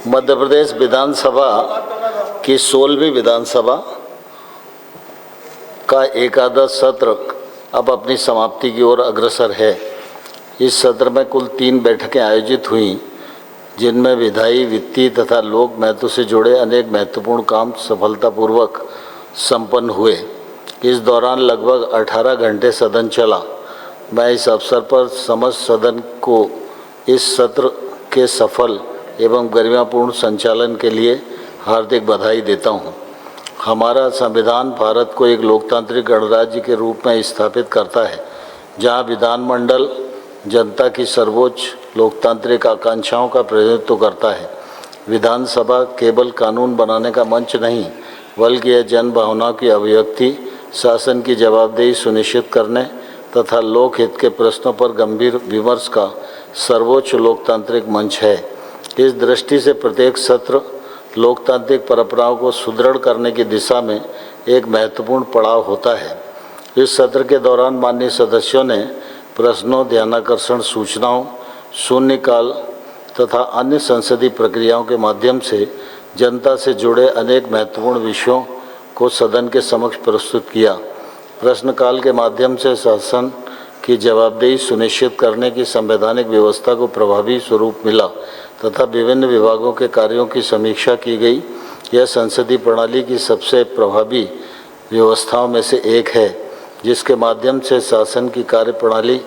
मध्य प्रदेश विधानसभा की 16वीं विधानसभा का एकादश सत्र अब अपनी समाप्ति की ओर अग्रसर है। इस सत्र में कुल 3 बैठकें आयोजित हुईं, जिनमें विधायी, वित्तीय तथा लोक महत्व से जुड़े अनेक महत्वपूर्ण काम सफलतापूर्वक संपन्न हुए। इस दौरान लगभग 18 घंटे सदन चला। मैं इस अवसर पर समस्त सदन को इस सत्र के सफल एवं गरिमापूर्ण संचालन के लिए हार्दिक बधाई देता हूं। हमारा संविधान भारत को एक लोकतांत्रिक गणराज्य के रूप में स्थापित करता है, जहां विधानमंडल जनता की सर्वोच्च लोकतांत्रिक आकांक्षाओं का प्रतिनिधित्व करता है। विधानसभा केवल कानून बनाने का मंच नहीं, बल्कि यह जन भावनाओं की अभिव्यक्ति, शासन की जवाबदेही सुनिश्चित करने तथा लोकहित के प्रश्नों पर गंभीर विमर्श का सर्वोच्च लोकतांत्रिक मंच है। इस दृष्टि से प्रत्येक सत्र लोकतांत्रिक परंपराओं को सुदृढ़ करने की दिशा में एक महत्वपूर्ण पड़ाव होता है। इस सत्र के दौरान माननीय सदस्यों ने प्रश्नों, ध्यानाकर्षण सूचनाओं, शून्यकाल तथा अन्य संसदीय प्रक्रियाओं के माध्यम से जनता से जुड़े अनेक महत्वपूर्ण विषयों को सदन के समक्ष प्रस्तुत किया। प्रश्नकाल के माध्यम से शासन की जवाबदेही सुनिश्चित करने की संवैधानिक व्यवस्था को प्रभावी स्वरूप मिला तथा विभिन्न विभागों के कार्यों की समीक्षा की गई। यह संसदीय प्रणाली की सबसे प्रभावी व्यवस्थाओं में से एक है, जिसके माध्यम से शासन की कार्यप्रणाली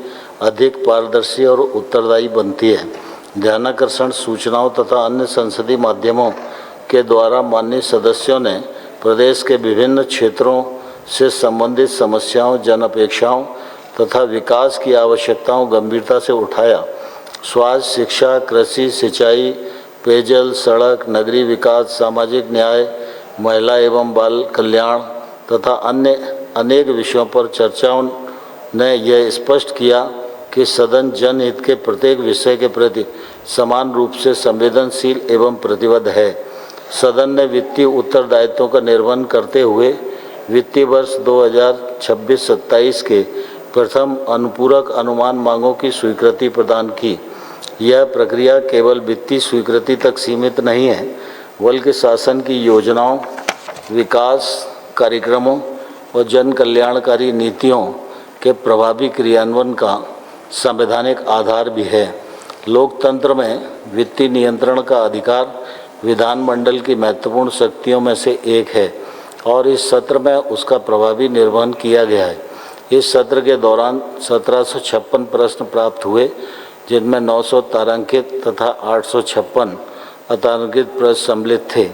अधिक पारदर्शी और उत्तरदायी बनती है। ध्यानाकर्षण सूचनाओं तथा अन्य संसदीय माध्यमों के द्वारा माननीय सदस्यों ने प्रदेश के विभिन्न क्षेत्रों से संबंधित समस्याओं, जन अपेक्षाओं तथा विकास की आवश्यकताओं गंभीरता से उठाया। स्वास्थ्य, शिक्षा, कृषि, सिंचाई, पेयजल, सड़क, नगरीय विकास, सामाजिक न्याय, महिला एवं बाल कल्याण तथा अन्य अनेक विषयों पर चर्चाओं ने यह स्पष्ट किया कि सदन जनहित के प्रत्येक विषय के प्रति समान रूप से संवेदनशील एवं प्रतिबद्ध है। सदन ने वित्तीय उत्तरदायित्वों का निर्वहन करते हुए वित्तीय वर्ष 2026-27 के प्रथम अनुपूरक अनुमान मांगों की स्वीकृति प्रदान की। यह प्रक्रिया केवल वित्तीय स्वीकृति तक सीमित नहीं है, बल्कि शासन की योजनाओं, विकास कार्यक्रमों और जन कल्याणकारी नीतियों के प्रभावी क्रियान्वयन का संवैधानिक आधार भी है। लोकतंत्र में वित्तीय नियंत्रण का अधिकार विधानमंडल की महत्वपूर्ण शक्तियों में से एक है और इस सत्र में उसका प्रभावी निर्वहन किया गया है। इस सत्र के दौरान 1756 प्रश्न प्राप्त हुए, जिनमें 900 तारांकित तथा 856 अतारांकित प्रश्न सम्मिलित थे।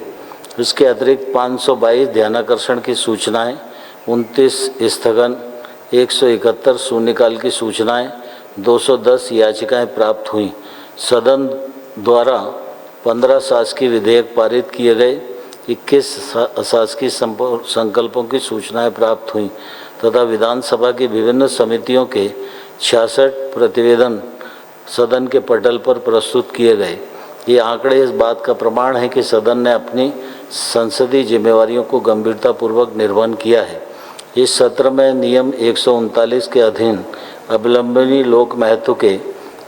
इसके अतिरिक्त 522 ध्यानाकर्षण की सूचनाएं, 29 स्थगन, 171 शून्यकाल की सूचनाएं, 210 याचिकाएं प्राप्त हुईं। सदन द्वारा 15 शासकीय विधेयक पारित किए गए, 21 अशासकीय संकल्पों की सूचनाएं प्राप्त हुईं तथा विधानसभा की विभिन्न समितियों के 66 प्रतिवेदन सदन के पटल पर प्रस्तुत किए गए। ये आंकड़े इस बात का प्रमाण है कि सदन ने अपनी संसदीय जिम्मेवारियों को गंभीरतापूर्वक निर्वहन किया है। इस सत्र में नियम 139 के अधीन अवलंबनीय लोक महत्व के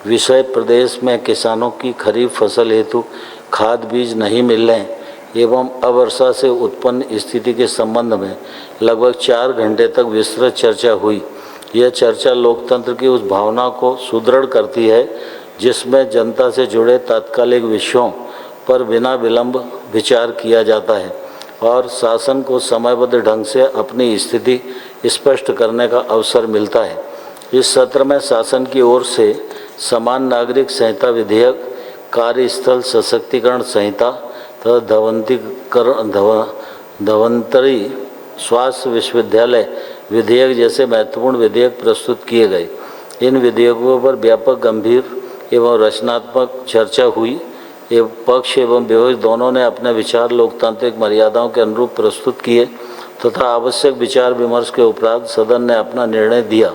विषय, प्रदेश में किसानों की खरीफ फसल हेतु खाद बीज नहीं मिलने एवं अवर्षा से उत्पन्न स्थिति के संबंध में लगभग 4 घंटे तक विस्तृत चर्चा हुई। यह चर्चा लोकतंत्र की उस भावना को सुदृढ़ करती है, जिसमें जनता से जुड़े तात्कालिक विषयों पर बिना विलंब विचार किया जाता है और शासन को समयबद्ध ढंग से अपनी स्थिति स्पष्ट करने का अवसर मिलता है। इस सत्र में शासन की ओर से समान नागरिक संहिता विधेयक, कार्यस्थल सशक्तिकरण संहिता तथा धन्वंतरी स्वास्थ्य विश्वविद्यालय विधेयक जैसे महत्वपूर्ण विधेयक प्रस्तुत किए गए। इन विधेयकों पर व्यापक, गंभीर एवं रचनात्मक चर्चा हुई। पक्ष एवं विपक्ष दोनों ने अपने विचार लोकतांत्रिक मर्यादाओं के अनुरूप प्रस्तुत किए तथा आवश्यक विचार विमर्श के उपरांत सदन ने अपना निर्णय दिया।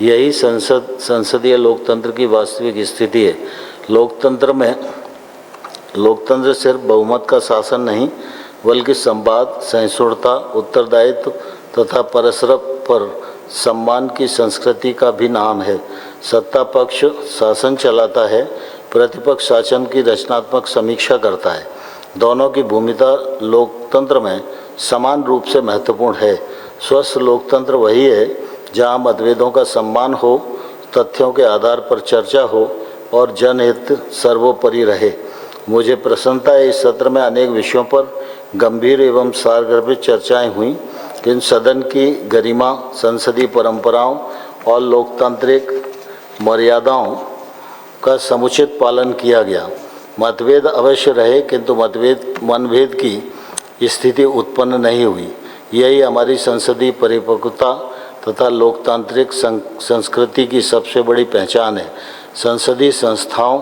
यही संसदीय लोकतंत्र की वास्तविक स्थिति है। लोकतंत्र सिर्फ बहुमत का शासन नहीं, बल्कि संवाद, सहिष्णुता, उत्तरदायित्व तथा परस्पर सम्मान की संस्कृति का भी नाम है। सत्ता पक्ष शासन चलाता है, प्रतिपक्ष शासन की रचनात्मक समीक्षा करता है। दोनों की भूमिका लोकतंत्र में समान रूप से महत्वपूर्ण है। स्वस्थ लोकतंत्र वही है जहां मतभेदों का सम्मान हो, तथ्यों के आधार पर चर्चा हो और जनहित सर्वोपरि रहे। मुझे प्रसन्नता है इस सत्र में अनेक विषयों पर गंभीर एवं सारगर्भित चर्चाएं हुई। इन सदन की गरिमा, संसदीय परंपराओं और लोकतांत्रिक मर्यादाओं का समुचित पालन किया गया। मतभेद अवश्य रहे, किंतु मनभेद की स्थिति उत्पन्न नहीं हुई। यही हमारी संसदीय परिपक्वता तथा लोकतांत्रिक संस्कृति की सबसे बड़ी पहचान है। संसदीय संस्थाओं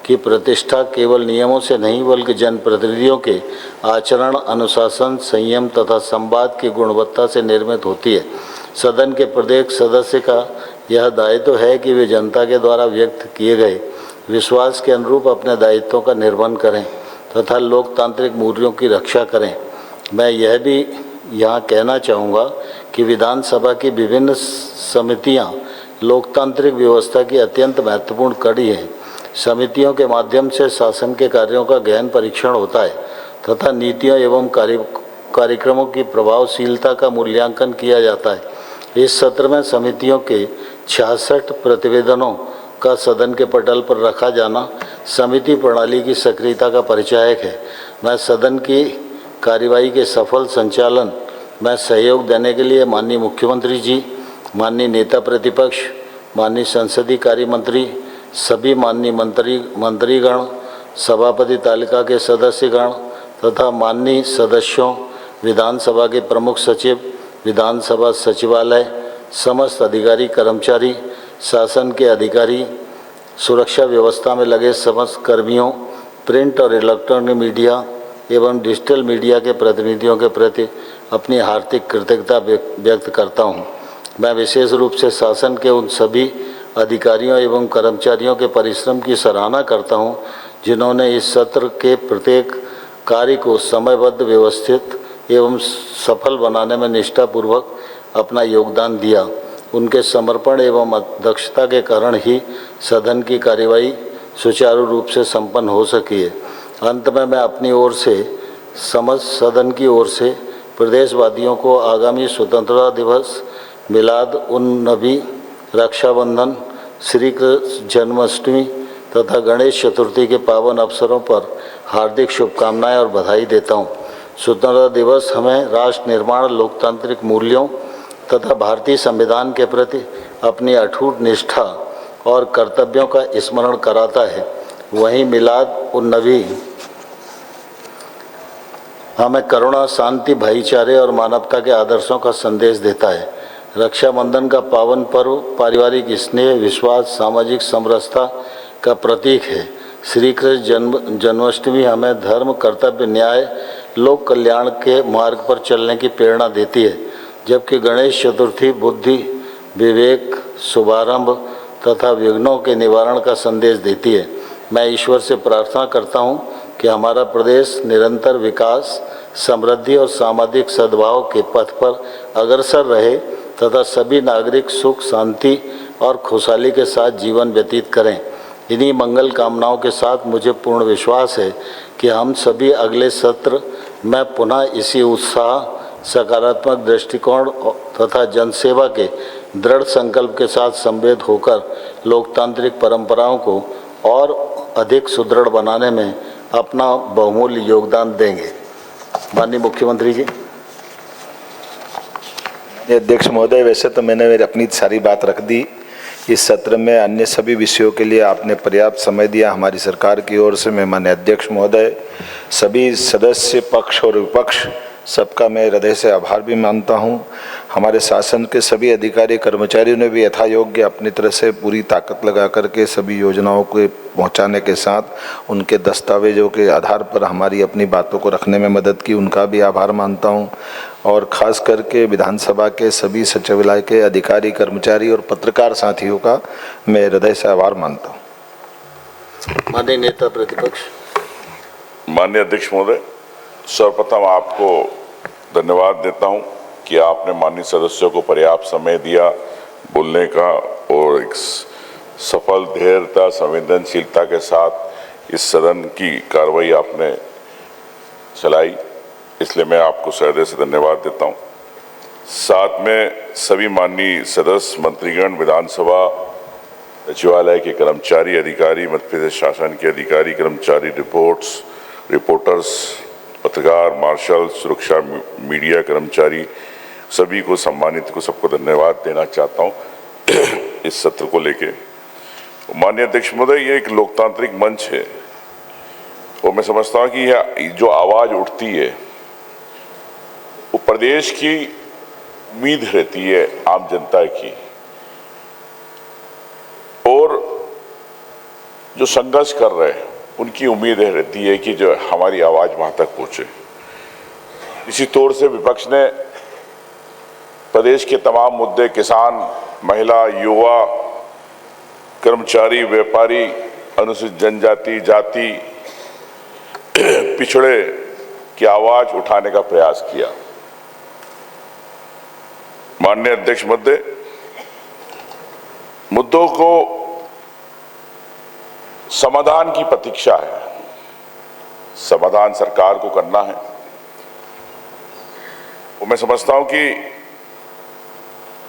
की प्रतिष्ठा केवल नियमों से नहीं बल्कि जनप्रतिनिधियों के आचरण, अनुशासन, संयम तथा संवाद की गुणवत्ता से निर्मित होती है। सदन के प्रत्येक सदस्य का यह दायित्व है कि वे जनता के द्वारा व्यक्त किए गए विश्वास के अनुरूप अपने दायित्वों का निर्वहन करें तथा लोकतांत्रिक मूल्यों की रक्षा करें। मैं यह भी यहाँ कहना चाहूँगा कि विधानसभा की विभिन्न समितियाँ लोकतांत्रिक व्यवस्था की अत्यंत महत्वपूर्ण कड़ी हैं। समितियों के माध्यम से शासन के कार्यों का गहन परीक्षण होता है तथा नीतियों एवं कार्यक्रमों की प्रभावशीलता का मूल्यांकन किया जाता है। इस सत्र में समितियों के 66 प्रतिवेदनों का सदन के पटल पर रखा जाना समिति प्रणाली की सक्रियता का परिचायक है। मैं सदन की कार्यवाही के सफल संचालन में सहयोग देने के लिए माननीय मुख्यमंत्री जी, माननीय नेता प्रतिपक्ष, माननीय संसदीय कार्य मंत्री, सभी माननीय मंत्रीगण, सभापति तालिका के सदस्यगण तथा माननीय सदस्यों, विधानसभा के प्रमुख सचिव, विधानसभा सचिवालय, समस्त अधिकारी कर्मचारी, शासन के अधिकारी, सुरक्षा व्यवस्था में लगे समस्त कर्मियों, प्रिंट और इलेक्ट्रॉनिक मीडिया एवं डिजिटल मीडिया के प्रतिनिधियों के प्रति अपनी हार्दिक कृतज्ञता व्यक्त करता हूं। मैं विशेष रूप से शासन के उन सभी अधिकारियों एवं कर्मचारियों के परिश्रम की सराहना करता हूं जिन्होंने इस सत्र के प्रत्येक कार्य को समयबद्ध, व्यवस्थित एवं सफल बनाने में निष्ठापूर्वक अपना योगदान दिया। उनके समर्पण एवं दक्षता के कारण ही सदन की कार्यवाही सुचारू रूप से संपन्न हो सकी है। अंत में मैं अपनी ओर से समस्त सदन की ओर से प्रदेशवासियों को आगामी स्वतंत्रता दिवस, मिलाद उन नबी, रक्षाबंधन, श्री कृष्ण जन्माष्टमी तथा गणेश चतुर्थी के पावन अवसरों पर हार्दिक शुभकामनाएं और बधाई देता हूं। स्वतंत्रता दिवस हमें राष्ट्र निर्माण, लोकतांत्रिक मूल्यों तथा भारतीय संविधान के प्रति अपनी अटूट निष्ठा और कर्तव्यों का स्मरण कराता है। वहीं मिलाद उन नबी हमें करुणा, शांति, भाईचारे और मानवता के आदर्शों का संदेश देता है। रक्षाबंधन का पावन पर्व पारिवारिक स्नेह, विश्वास, सामाजिक समरसता का प्रतीक है। श्री कृष्ण जन्माष्टमी हमें धर्म, कर्तव्य, न्याय, लोक कल्याण के मार्ग पर चलने की प्रेरणा देती है, जबकि गणेश चतुर्थी बुद्धि, विवेक, शुभारंभ तथा विघ्नों के निवारण का संदेश देती है। मैं ईश्वर से प्रार्थना करता हूँ कि हमारा प्रदेश निरंतर विकास, समृद्धि और सामाजिक सद्भाव के पथ पर अग्रसर रहे तथा सभी नागरिक सुख, शांति और खुशहाली के साथ जीवन व्यतीत करें। इन्हीं मंगल कामनाओं के साथ मुझे पूर्ण विश्वास है कि हम सभी अगले सत्र में पुनः इसी उत्साह, सकारात्मक दृष्टिकोण तथा जनसेवा के दृढ़ संकल्प के साथ संवेद होकर लोकतांत्रिक परंपराओं को और अधिक सुदृढ़ बनाने में अपना बहुमूल्य योगदान देंगे। माननीय मुख्यमंत्री जी। अध्यक्ष महोदय, वैसे तो मैंने अपनी सारी बात रख दी। इस सत्र में अन्य सभी विषयों के लिए आपने पर्याप्त समय दिया। हमारी सरकार की ओर से मैं माननीय अध्यक्ष महोदय, सभी सदस्य, पक्ष और विपक्ष, सबका मैं हृदय से आभार भी मानता हूं। हमारे शासन के सभी अधिकारी कर्मचारियों ने भी यथायोग्य अपनी तरह से पूरी ताकत लगा करके सभी योजनाओं को पहुंचाने के साथ उनके दस्तावेजों के आधार पर हमारी अपनी बातों को रखने में मदद की, उनका भी आभार मानता हूं। और ख़ास करके विधानसभा के सभी सचिवालय के अधिकारी, कर्मचारी और पत्रकार साथियों का मैं हृदय से आभार मानता हूँ। माननीय नेता प्रतिपक्ष। माननीय अध्यक्ष महोदय, सर्वप्रथम आपको धन्यवाद देता हूं कि आपने माननीय सदस्यों को पर्याप्त समय दिया बोलने का और एक सफल धैर्यता संवेदनशीलता के साथ इस सदन की कार्रवाई आपने चलाई, इसलिए मैं आपको हृदय से धन्यवाद देता हूँ। साथ में सभी माननीय सदस्य, मंत्रीगण, विधानसभा सचिवालय के कर्मचारी, अधिकारी, मध्य प्रदेश शासन के अधिकारी, कर्मचारी, रिपोर्टर्स, पत्रकार, मार्शल, सुरक्षा, मीडिया कर्मचारी, सभी को सम्मानित को सबको धन्यवाद देना चाहता हूँ इस सत्र को लेके। माननीय अध्यक्ष महोदय, ये एक लोकतांत्रिक मंच है और मैं समझता हूँ कि यह जो आवाज उठती है वो प्रदेश की उम्मीद रहती है आम जनता की, और जो संघर्ष कर रहे हैं उनकी उम्मीद रहती है कि जो हमारी आवाज वहां तक पहुंचे। इसी तौर से विपक्ष ने प्रदेश के तमाम मुद्दे, किसान, महिला, युवा, कर्मचारी, व्यापारी, अनुसूचित जनजाति, जाति, पिछड़े की आवाज उठाने का प्रयास किया। माननीय अध्यक्ष महोदय, मुद्दों को समाधान की प्रतीक्षा है, समाधान सरकार को करना है। और मैं समझता हूं कि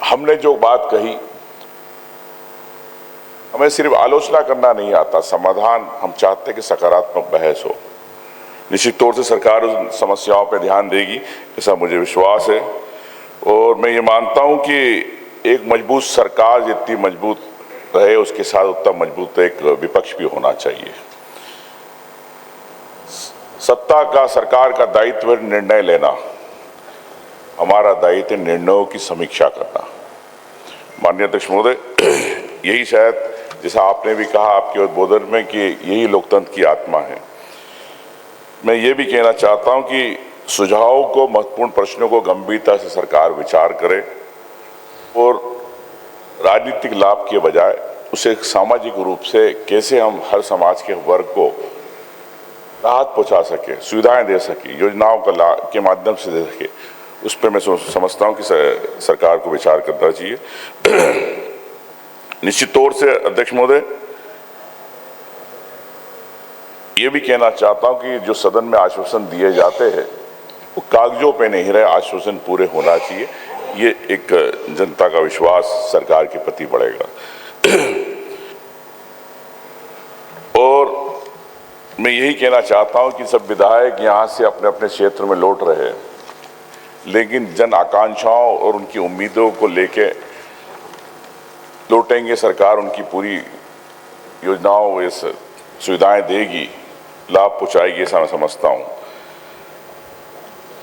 हमने जो बात कही, हमें सिर्फ आलोचना करना नहीं आता, समाधान हम चाहते हैं कि सकारात्मक बहस हो। निश्चित तौर से सरकार उन समस्याओं पर ध्यान देगी, ऐसा मुझे विश्वास है। और मैं ये मानता हूं कि एक मजबूत सरकार जितनी मजबूत रहे, उसके साथ उतना मजबूत एक विपक्ष भी होना चाहिए। सत्ता का, सरकार का दायित्व है निर्णय लेना, हमारा दायित्व है निर्णयों की समीक्षा करना। माननीय अध्यक्ष महोदय, यही शायद, जैसा आपने भी कहा आपके उद्बोधन में, कि यही लोकतंत्र की आत्मा है। मैं ये भी कहना चाहता हूं कि सुझावों को, महत्वपूर्ण प्रश्नों को गंभीरता से सरकार विचार करे और राजनीतिक लाभ के बजाय उसे सामाजिक रूप से कैसे हम हर समाज के वर्ग को राहत पहुंचा सके, सुविधाएं दे सके, योजनाओं का लाभ के माध्यम से दे सके, उस पर मैं समझता हूं कि सरकार को विचार करना चाहिए। निश्चित तौर से अध्यक्ष महोदय, ये भी कहना चाहता हूं कि जो सदन में आश्वासन दिए जाते हैं वो कागजों पे नहीं रहे, आश्वासन पूरे होना चाहिए। ये एक जनता का विश्वास सरकार के प्रति बढ़ेगा। और मैं यही कहना चाहता हूं कि सब विधायक यहां से अपने अपने क्षेत्र में लौट रहे हैं, लेकिन जन आकांक्षाओं और उनकी उम्मीदों को लेके लौटेंगे। सरकार उनकी पूरी योजनाओं, ये सुविधाएं देगी, लाभ पहुंचाएगी, ऐसा मैं समझता हूं।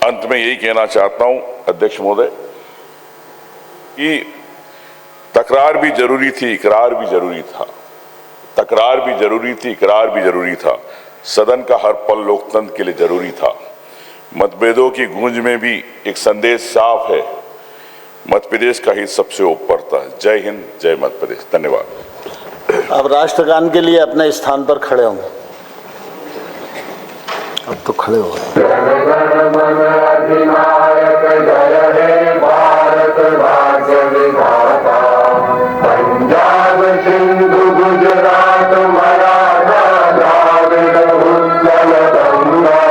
अंत में यही कहना चाहता हूं अध्यक्ष महोदय कि तकरार भी जरूरी थी, इकरार भी जरूरी था। तकरार भी जरूरी थी, इकरार भी जरूरी था। सदन का हर पल लोकतंत्र के लिए जरूरी था। मतभेदों की गूंज में भी एक संदेश साफ है, मध्य प्रदेश का हित सबसे ऊपर था। जय हिंद, जय मध्य प्रदेश। धन्यवाद। अब राष्ट्रगान के लिए अपने स्थान पर खड़े होंगे। अब तो खड़े हो गए। अधिनायक जय हे भारत भाग्य विधाता, पंजाब सिंधु गुजरात मराठा द्राविड़ उत्कल गंगा,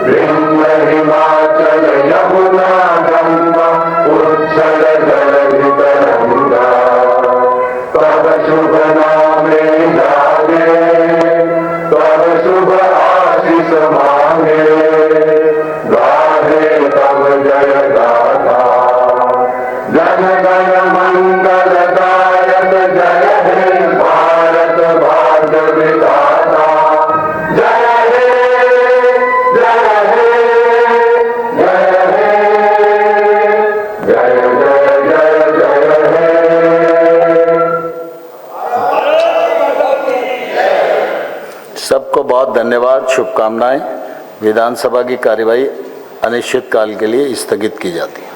विंध्य हिमाचल यमुना गंगा, उच्छल जलधि तरंगा, तब शुभ नामे जागे, तब शुभ आशीष मांगे, गाहे तब जय गाथा, जन गण मंगलदायक जय हे भारत भाग्य विधाता, जय हे, जय हे, जय हे, जय जय जय जय हे। सबको बहुत धन्यवाद, शुभकामनाएं। विधानसभा की कार्यवाही अनिश्चित काल के लिए स्थगित की जाती है।